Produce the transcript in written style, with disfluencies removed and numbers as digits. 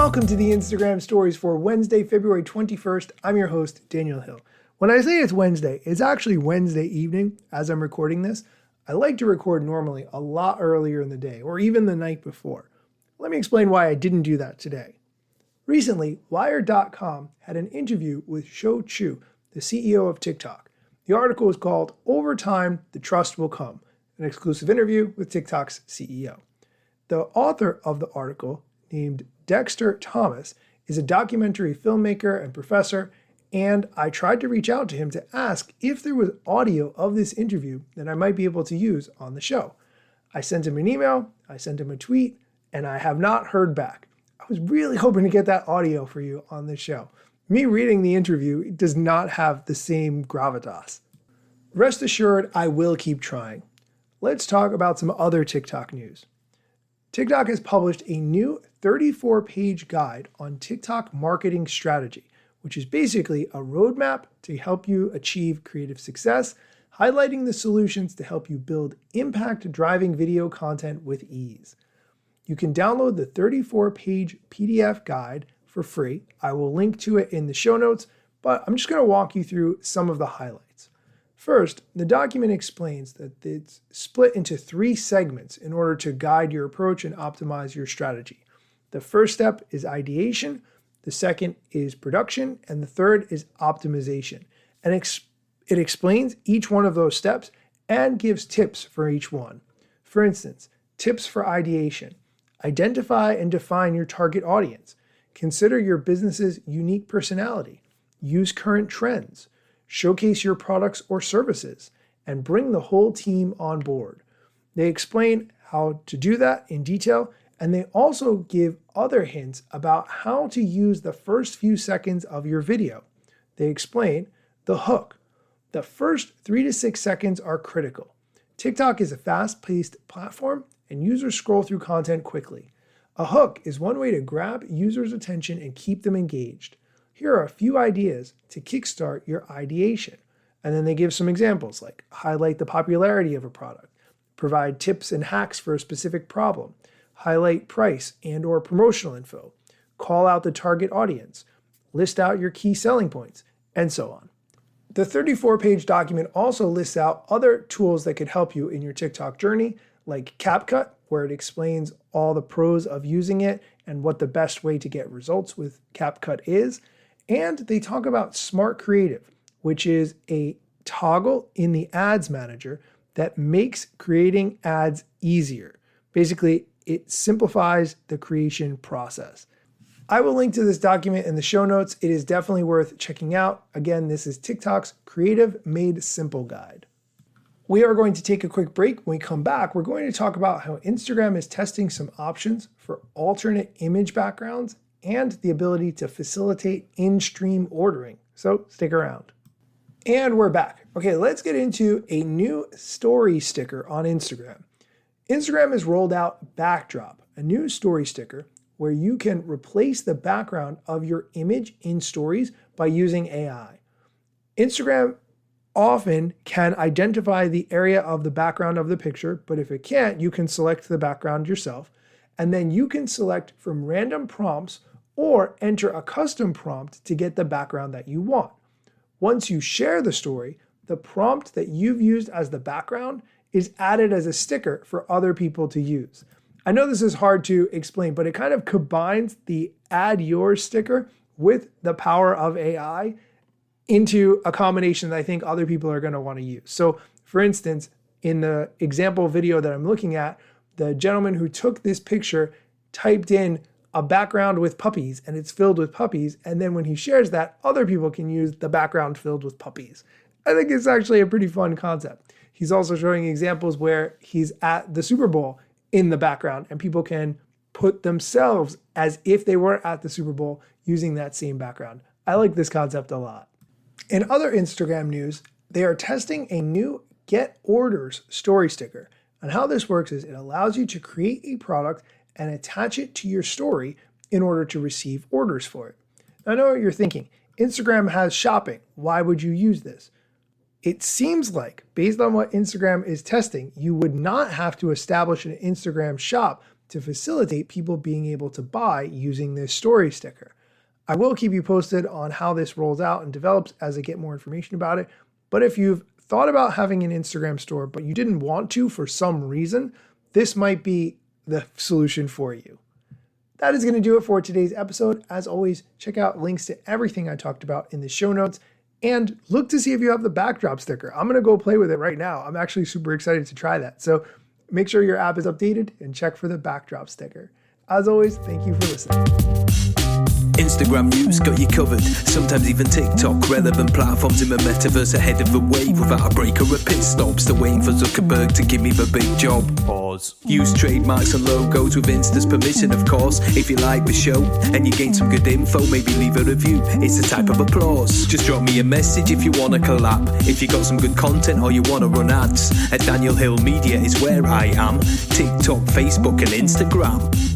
Welcome to the Instagram stories for Wednesday, February 21st. I'm your host, Daniel Hill. When I say it's Wednesday, it's actually Wednesday evening as I'm recording this. I like to record normally a lot earlier in the day or even the night before. Let me explain why I didn't do that today. Recently, Wired.com had an interview with Shou Chew, the CEO of TikTok. The article is called "Over Time, the Trust Will Come," an exclusive interview with TikTok's CEO. The author of the article, named Dexter Thomas, is a documentary filmmaker and professor, and I tried to reach out to him to ask if there was audio of this interview that I might be able to use on the show. I sent him an email, I sent him a tweet, and I have not heard back. I was really hoping to get that audio for you on this show. Me reading the interview does not have the same gravitas. Rest assured, I will keep trying. Let's talk about some other TikTok news. TikTok has published a new 34-page guide on TikTok marketing strategy, which is basically a roadmap to help you achieve creative success, highlighting the solutions to help you build impact-driving video content with ease. You can download the 34-page PDF guide for free. I will link to it in the show notes, but I'm just going to walk you through some of the highlights. First, the document explains that it's split into 3 segments in order to guide your approach and optimize your strategy. The first step is ideation, the second is production, and the third is optimization. And it explains each one of those steps and gives tips for each one. For instance, tips for ideation. Identify and define your target audience. Consider your business's unique personality. Use current trends. Showcase your products or services, and bring the whole team on board. They explain how to do that in detail, and they also give other hints about how to use the first few seconds of your video. They explain the hook. The first 3 to 6 seconds are critical. TikTok is a fast-paced platform, and users scroll through content quickly. A hook is one way to grab users' attention and keep them engaged. Here are a few ideas to kickstart your ideation. And then they give some examples like highlight the popularity of a product, provide tips and hacks for a specific problem, highlight price and or promotional info, call out the target audience, list out your key selling points, and so on. The 34-page document also lists out other tools that could help you in your TikTok journey, like CapCut, where it explains all the pros of using it and what the best way to get results with CapCut is. And they talk about Smart Creative, which is a toggle in the ads manager that makes creating ads easier. Basically, it simplifies the creation process. I will link to this document in the show notes. It is definitely worth checking out. Again, this is TikTok's Creative Made Simple Guide. We are going to take a quick break. When we come back, we're going to talk about how Instagram is testing some options for alternate image backgrounds and the ability to facilitate in-stream ordering. So stick around. And we're back. Okay, let's get into a new story sticker on Instagram. Instagram has rolled out Backdrop, a new story sticker where you can replace the background of your image in stories by using AI. Instagram often can identify the area of the background of the picture, but if it can't, you can select the background yourself, and then you can select from random prompts or enter a custom prompt to get the background that you want. Once you share the story, the prompt that you've used as the background is added as a sticker for other people to use. I know this is hard to explain, but it kind of combines the add your sticker with the power of AI into a combination that I think other people are going to want to use. So for instance, in the example video that I'm looking at, the gentleman who took this picture typed in a background with puppies and it's filled with puppies. And then when he shares that, other people can use the background filled with puppies. I think it's actually a pretty fun concept. He's also showing examples where he's at the Super Bowl in the background and people can put themselves as if they were at the Super Bowl using that same background. I like this concept a lot. In other Instagram news, they are testing a new Get Orders story sticker. And how this works is it allows you to create a product and attach it to your story in order to receive orders for it. Now, I know what you're thinking. Instagram has shopping. Why would you use this? It seems like, based on what Instagram is testing, you would not have to establish an Instagram shop to facilitate people being able to buy using this story sticker. I will keep you posted on how this rolls out and develops as I get more information about it. But if you've thought about having an Instagram store, but you didn't want to for some reason, this might be the solution for you. That is going to do it for today's episode. As always, check out links to everything I talked about in the show notes and look to see if you have the backdrop sticker. I'm going to go play with it right now. I'm actually super excited to try that. So make sure your app is updated and check for the backdrop sticker. As always, thank you for listening. Instagram news got you covered, sometimes even TikTok. Relevant platforms in the metaverse ahead of the wave. Without a break or a pit stop, still waiting for Zuckerberg to give me the big job. Pause. Use trademarks and logos with Insta's permission, of course. If you like the show and you gain some good info, maybe leave a review. It's a type of applause. Just drop me a message if you want to collab. If you got some good content or you want to run ads, at Daniel Hill Media is where I am. TikTok, Facebook and Instagram.